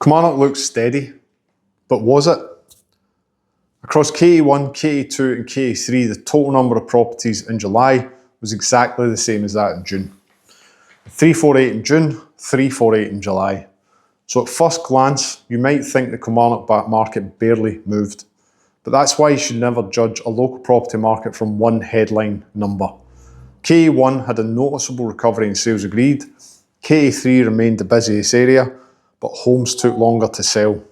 Kilmarnock looks steady, but was it? Across KA1, KA2 and KA3, the total number of properties in July was exactly the same as that in June. 348 in June, 348 in July. So at first glance, you might think the Kilmarnock market barely moved, but that's why you should never judge a local property market from one headline number. KA1 had a noticeable recovery in sales agreed, KA3 remained the busiest area, but homes took longer to sell.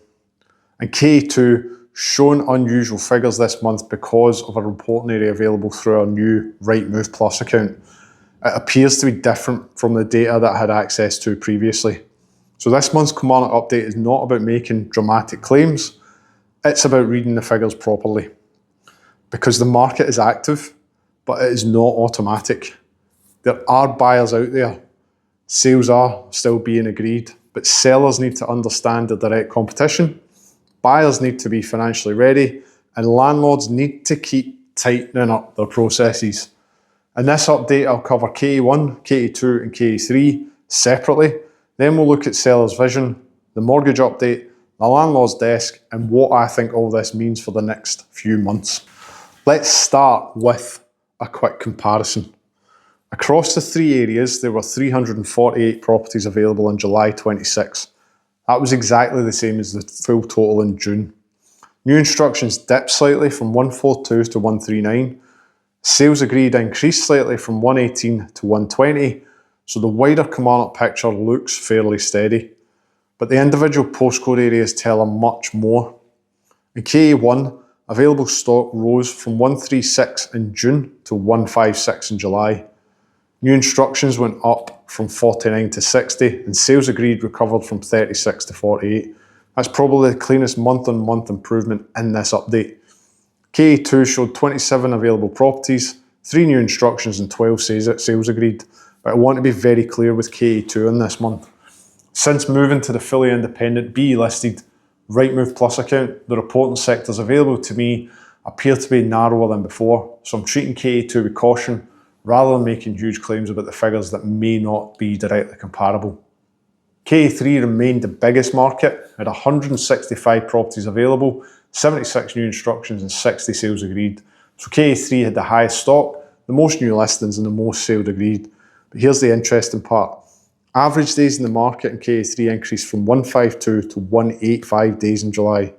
And KA2 shown unusual figures this month because of a reporting area available through our new Rightmove Plus account. It appears to be different from the data that I had access to previously. So this month's Kilmarnock update is not about making dramatic claims, it's about reading the figures properly. Because the market is active, but it is not automatic. There are buyers out there. Sales are still being agreed, but sellers need to understand the direct competition, buyers need to be financially ready, and landlords need to keep tightening up their processes. In this update, I'll cover KA1, KA2 and KA3 separately. Then we'll look at seller's vision, the mortgage update, the landlord's desk, and what I think all this means for the next few months. Let's start with a quick comparison. Across the three areas, there were 348 properties available in July 26. That was exactly the same as the full total in June. New instructions dipped slightly from 142 to 139. Sales agreed increased slightly from 118 to 120, so the wider Kilmarnock picture looks fairly steady. But the individual postcode areas tell much more. In KA1, available stock rose from 136 in June to 156 in July. New instructions went up from 49 to 60 and sales agreed recovered from 36 to 48. That's probably the cleanest month-on-month improvement in this update. KA2 showed 27 available properties, 3 new instructions and 12 sales agreed. But I want to be very clear with KA2 in this month. Since moving to the fully independent B-listed Rightmove Plus account, the reporting sectors available to me appear to be narrower than before, so I'm treating KA2 with caution rather than making huge claims about the figures that may not be directly comparable. KA3 remained the biggest market, had 165 properties available, 76 new instructions and 60 sales agreed. So KA3 had the highest stock, the most new listings and the most sales agreed. But here's the interesting part. Average days in the market in KA3 increased from 152 to 185 days in July.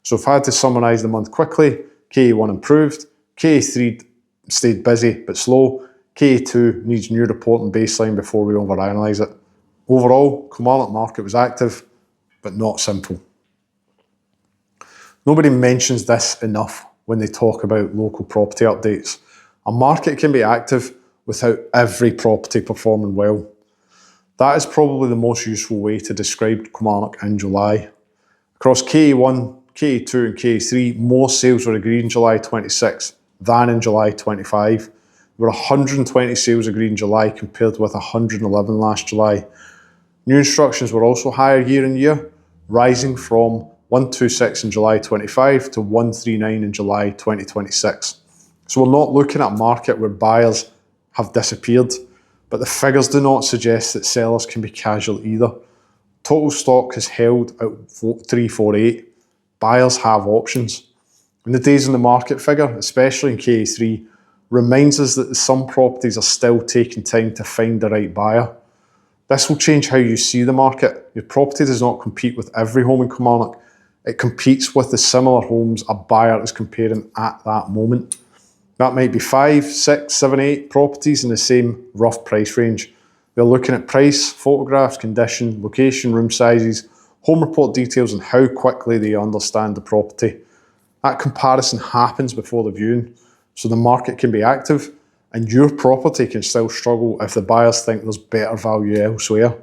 So if I had to summarise the month quickly, KA1 improved, KA3 stayed busy but slow, KA2 needs new reporting baseline before we overanalyse it. Overall, Kilmarnock market was active, but not simple. Nobody mentions this enough when they talk about local property updates. A market can be active without every property performing well. That is probably the most useful way to describe Kilmarnock in July. Across KA1, KA2 and KA3, more sales were agreed in July 26 than in July 25. There were 120 sales agreed in July compared with 111 last July. New instructions were also higher year on year, rising from 126 in July 25 to 139 in July 2026. So we're not looking at a market where buyers have disappeared, but the figures do not suggest that sellers can be casual either. Total stock has held at 348. Buyers have options. And the days in the market figure, especially in KA3, reminds us that some properties are still taking time to find the right buyer. This will change how you see the market. Your property does not compete with every home in Kilmarnock. It competes with the similar homes a buyer is comparing at that moment. That might be 5, 6, 7, 8 properties in the same rough price range. They're looking at price, photographs, condition, location, room sizes, home report details and how quickly they understand the property. That comparison happens before the viewing, so the market can be active and your property can still struggle if the buyers think there's better value elsewhere.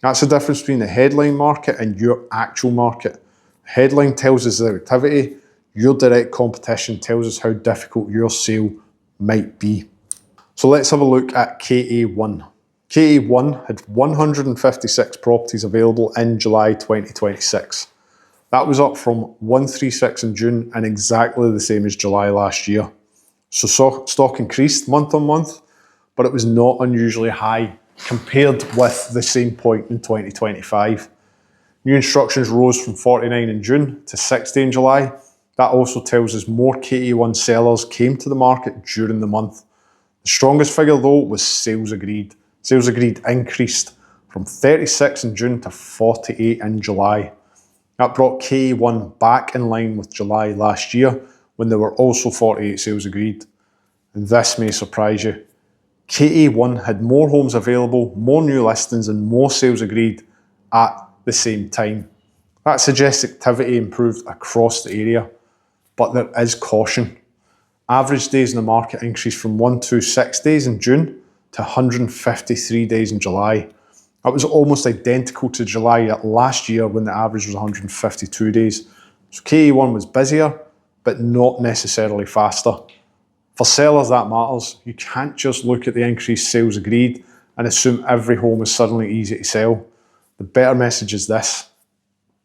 That's the difference between the headline market and your actual market. Headline tells us the activity, your direct competition tells us how difficult your sale might be. So let's have a look at KA1. KA1 had 156 properties available in July 2026. That was up from 136 in June and exactly the same as July last year. So stock increased month on month, but it was not unusually high compared with the same point in 2025. New instructions rose from 49 in June to 60 in July. That also tells us more KA1 sellers came to the market during the month. The strongest figure though was sales agreed. Sales agreed increased from 36 in June to 48 in July. That brought KA1 back in line with July last year when there were also 48 sales agreed. And this may surprise you. KA1 had more homes available, more new listings and more sales agreed at the same time. That suggests activity improved across the area, but there is caution. Average days in the market increased from 126 days in June to 153 days in July. That was almost identical to July last year when the average was 152 days. So KA1 was busier, but not necessarily faster. For sellers that matters. You can't just look at the increased sales agreed and assume every home is suddenly easy to sell. The better message is this.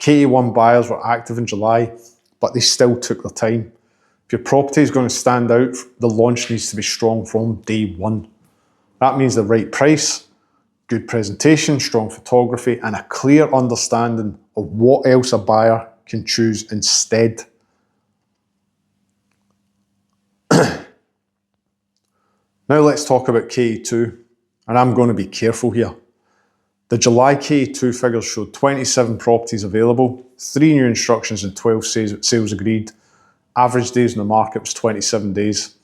KA1 buyers were active in July, but they still took their time. If your property is going to stand out, the launch needs to be strong from day one. That means the right price, good presentation, strong photography, and a clear understanding of what else a buyer can choose instead. Now let's talk about KA2, and I'm going to be careful here. The July KA2 figures showed 27 properties available, 3 new instructions and 12 sales agreed. Average days in the market was 27 days.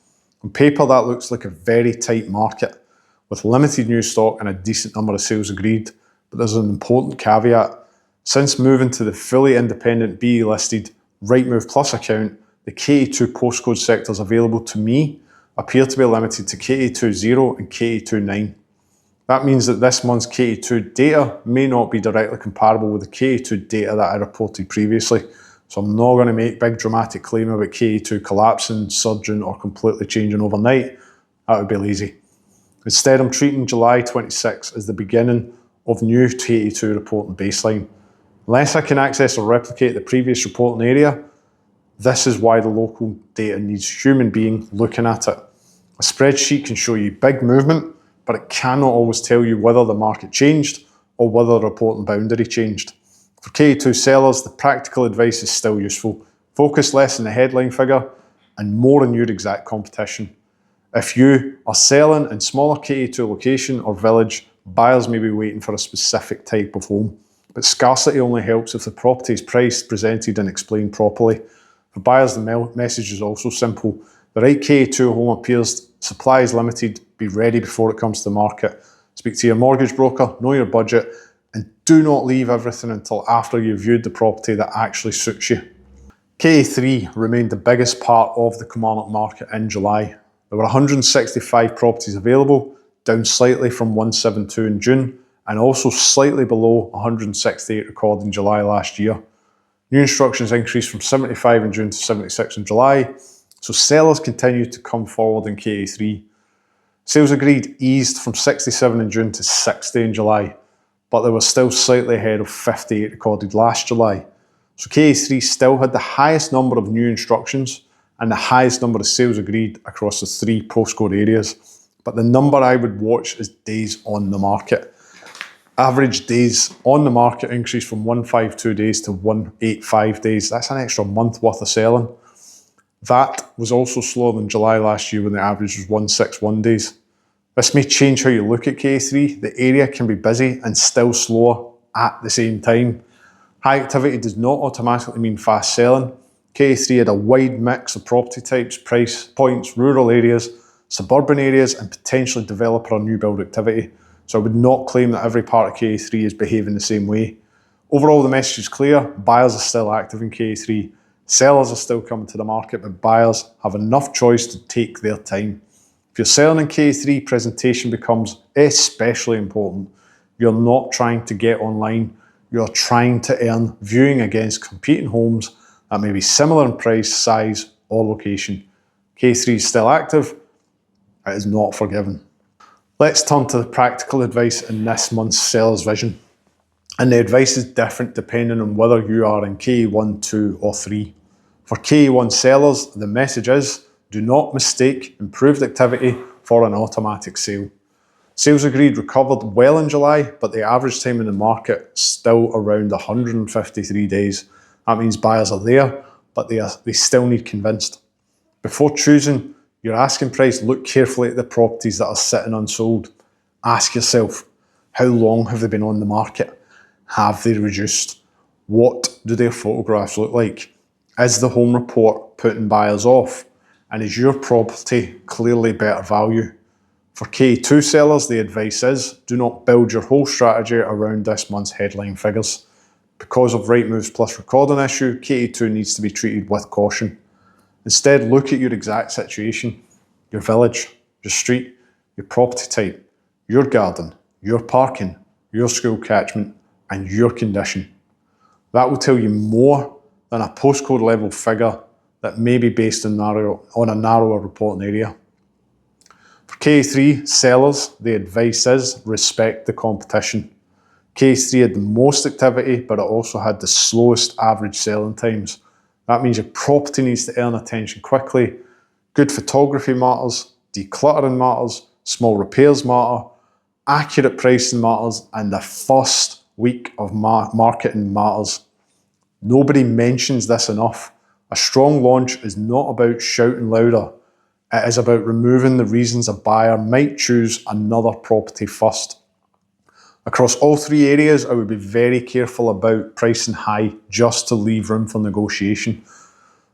On paper, that looks like a very tight market with limited new stock and a decent number of sales agreed. But there's an important caveat. Since moving to the fully independent BE listed Rightmove Plus account, the KA2 postcode sectors available to me appear to be limited to KA20 and KA29. That means that this month's KA2 data may not be directly comparable with the KA2 data that I reported previously. So I'm not going to make big dramatic claim about KA2 collapsing, surging or completely changing overnight. That would be lazy. Instead, I'm treating July 26 as the beginning of new KA2 reporting baseline. Unless I can access or replicate the previous reporting area, this is why the local data needs human being looking at it. A spreadsheet can show you big movement, but it cannot always tell you whether the market changed or whether the reporting boundary changed. For KA2 sellers, the practical advice is still useful. Focus less on the headline figure and more on your exact competition. If you are selling in smaller KA2 location or village, buyers may be waiting for a specific type of home. But scarcity only helps if the property is priced, presented and explained properly. For buyers, the message is also simple. The right KA2 home appears, supply is limited, be ready before it comes to the market. Speak to your mortgage broker, know your budget, and do not leave everything until after you've viewed the property that actually suits you. KA3 remained the biggest part of the Kilmarnock market in July. There were 165 properties available, down slightly from 172 in June, and also slightly below 168 recorded in July last year. New instructions increased from 75 in June to 76 in July, so sellers continued to come forward in KA3. Sales agreed eased from 67 in June to 60 in July, but they were still slightly ahead of 58 recorded last July. So KA3 still had the highest number of new instructions and the highest number of sales agreed across the 3 postcode areas. But the number I would watch is days on the market. Average days on the market increased from 152 days to 185 days. That's an extra month worth of selling. That was also slower than July last year when the average was 161 days. This may change how you look at KA3. The area can be busy and still slower at the same time. High activity does not automatically mean fast selling. KA3 had a wide mix of property types, price points, rural areas, suburban areas, and potentially developer or new build activity. So I would not claim that every part of KA3 is behaving the same way. Overall, the message is clear. Buyers are still active in KA3. Sellers are still coming to the market, but buyers have enough choice to take their time. If you're selling in KA3, presentation becomes especially important. You're not trying to get online. You're trying to earn viewing against competing homes that may be similar in price, size, or location. KA3 is still active. It is not forgiven. Let's turn to the practical advice in this month's Seller's Vision. And the advice is different depending on whether you are in KA1, 2, or 3. For KA1 sellers, the message is, do not mistake improved activity for an automatic sale. Sales agreed recovered well in July, but the average time in the market still around 153 days. That means buyers are there, but they still need convinced. Before choosing your asking price, look carefully at the properties that are sitting unsold. Ask yourself, how long have they been on the market? Have they reduced? What do their photographs look like? Is the home report putting buyers off? And is your property clearly better value? For KA2 sellers, the advice is, do not build your whole strategy around this month's headline figures. Because of Rightmove Plus recording issue, KA2 needs to be treated with caution. Instead, look at your exact situation, your village, your street, your property type, your garden, your parking, your school catchment, and your condition. That will tell you more than a postcode level figure that may be based on a narrower reporting area. For KA3 sellers, the advice is respect the competition. KA3 had the most activity, but it also had the slowest average selling times. That means your property needs to earn attention quickly. Good photography matters, decluttering matters, small repairs matter, accurate pricing matters, and the first week of marketing matters. Nobody mentions this enough. A strong launch is not about shouting louder. It is about removing the reasons a buyer might choose another property first. Across all three areas, I would be very careful about pricing high just to leave room for negotiation.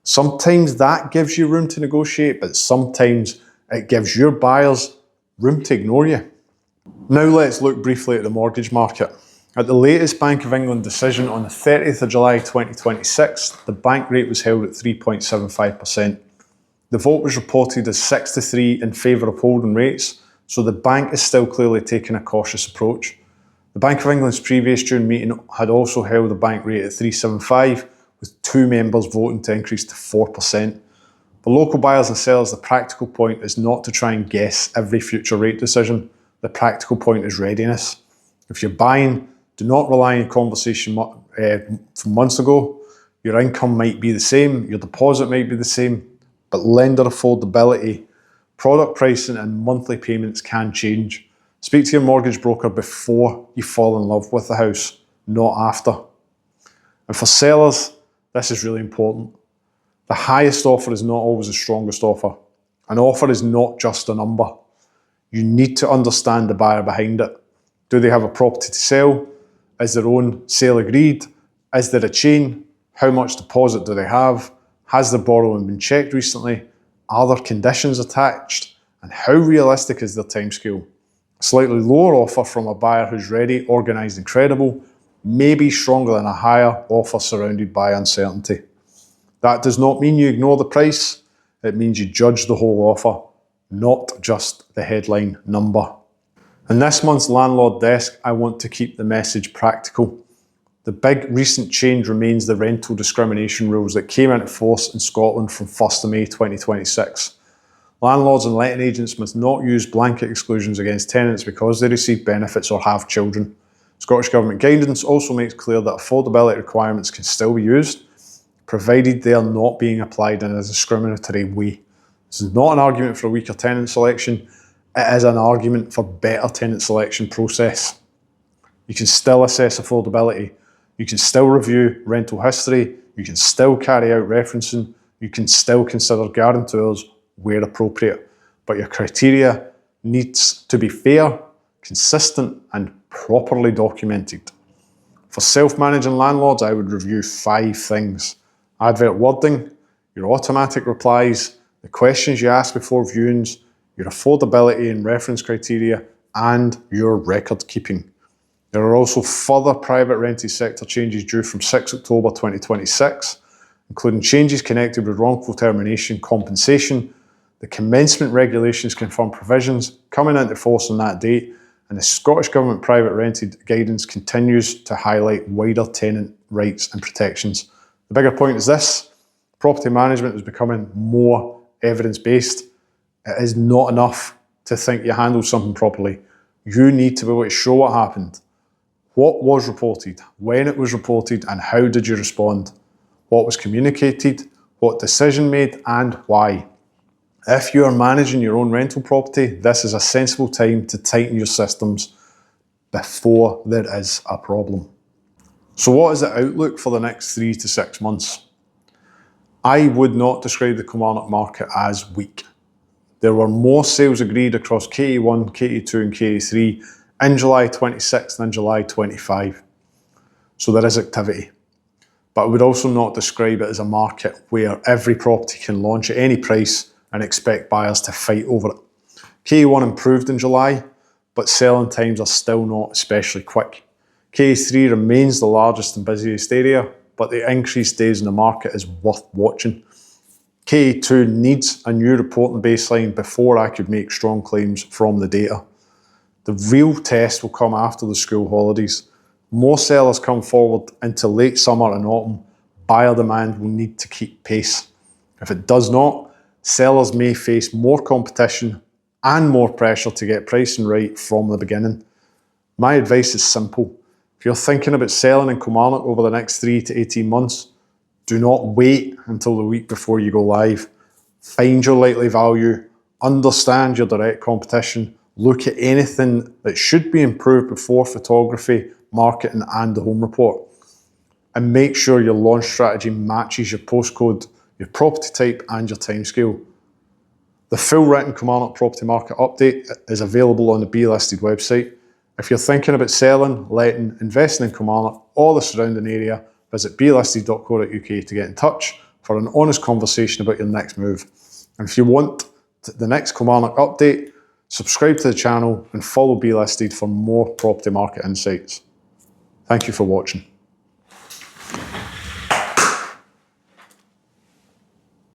Sometimes that gives you room to negotiate, but sometimes it gives your buyers room to ignore you. Now let's look briefly at the mortgage market. At the latest Bank of England decision on the 30th of July 2026, the bank rate was held at 3.75%. The vote was reported as 6-3 in favour of holding rates, so the bank is still clearly taking a cautious approach. The Bank of England's previous June meeting had also held a bank rate at 3.75, with 2 members voting to increase to 4%. For local buyers and sellers, the practical point is not to try and guess every future rate decision. The practical point is readiness. If you're buying, do not rely on conversation from months ago. Your income might be the same, your deposit might be the same, but lender affordability, product pricing and monthly payments can change. Speak to your mortgage broker before you fall in love with the house, not after. And for sellers, this is really important. The highest offer is not always the strongest offer. An offer is not just a number. You need to understand the buyer behind it. Do they have a property to sell? Is their own sale agreed? Is there a chain? How much deposit do they have? Has the borrowing been checked recently? Are there conditions attached? And how realistic is their timescale? A slightly lower offer from a buyer who's ready, organised and credible may be stronger than a higher offer surrounded by uncertainty. That does not mean you ignore the price. It means you judge the whole offer, not just the headline number. In this month's Landlord Desk, I want to keep the message practical. The big recent change remains the rental discrimination rules that came into force in Scotland from 1st of May 2026. Landlords and letting agents must not use blanket exclusions against tenants because they receive benefits or have children. Scottish Government guidance also makes clear that affordability requirements can still be used, provided they are not being applied in a discriminatory way. This is not an argument for a weaker tenant selection, it is an argument for better tenant selection process. You can still assess affordability, you can still review rental history, you can still carry out referencing, you can still consider guarantors where appropriate, but your criteria needs to be fair, consistent and properly documented. For self-managing landlords, I would review 5 things. Advert wording, your automatic replies, the questions you ask before viewings, your affordability and reference criteria, and your record keeping. There are also further private rented sector changes due from 6 October 2026, including changes connected with wrongful termination compensation. The commencement regulations confirm provisions coming into force on that date, and the Scottish Government private rented guidance continues to highlight wider tenant rights and protections. The bigger point is this: property management is becoming more evidence-based. It is not enough to think you handled something properly. You need to be able to show what happened, what was reported, when it was reported, and how did you respond, what was communicated, what decision made, and why. If you are managing your own rental property, this is a sensible time to tighten your systems before there is a problem. So what is the outlook for the next 3 to 6 months? I would not describe the Kilmarnock market as weak. There were more sales agreed across KA1, KA2 and KA3 in July 26 than July 25. So there is activity. But I would also not describe it as a market where every property can launch at any price and expect buyers to fight over it. KA1 improved in July, but selling times are still not especially quick. KA3 remains the largest and busiest area, but the increased days in the market is worth watching. KA2 needs a new reporting baseline before I could make strong claims from the data. The real test will come after the school holidays. More sellers come forward into late summer and autumn. Buyer demand will need to keep pace. If it does not, sellers may face more competition and more pressure to get pricing right from the beginning. My advice is simple. If you're thinking about selling in Kilmarnock over the next 3 to 18 months, do not wait until the week before you go live. Find your likely value, understand your direct competition, look at anything that should be improved before photography, marketing and the home report. And make sure your launch strategy matches your postcode, your property type and your timescale. The full written Comparison Property Market update is available on the Be Listed website. If you're thinking about selling, letting, investing in Kilmarnock or the surrounding area, visit belisted.co.uk to get in touch for an honest conversation about your next move. And if you want the next Kilmarnock update, subscribe to the channel and follow Be Listed for more property market insights. Thank you for watching.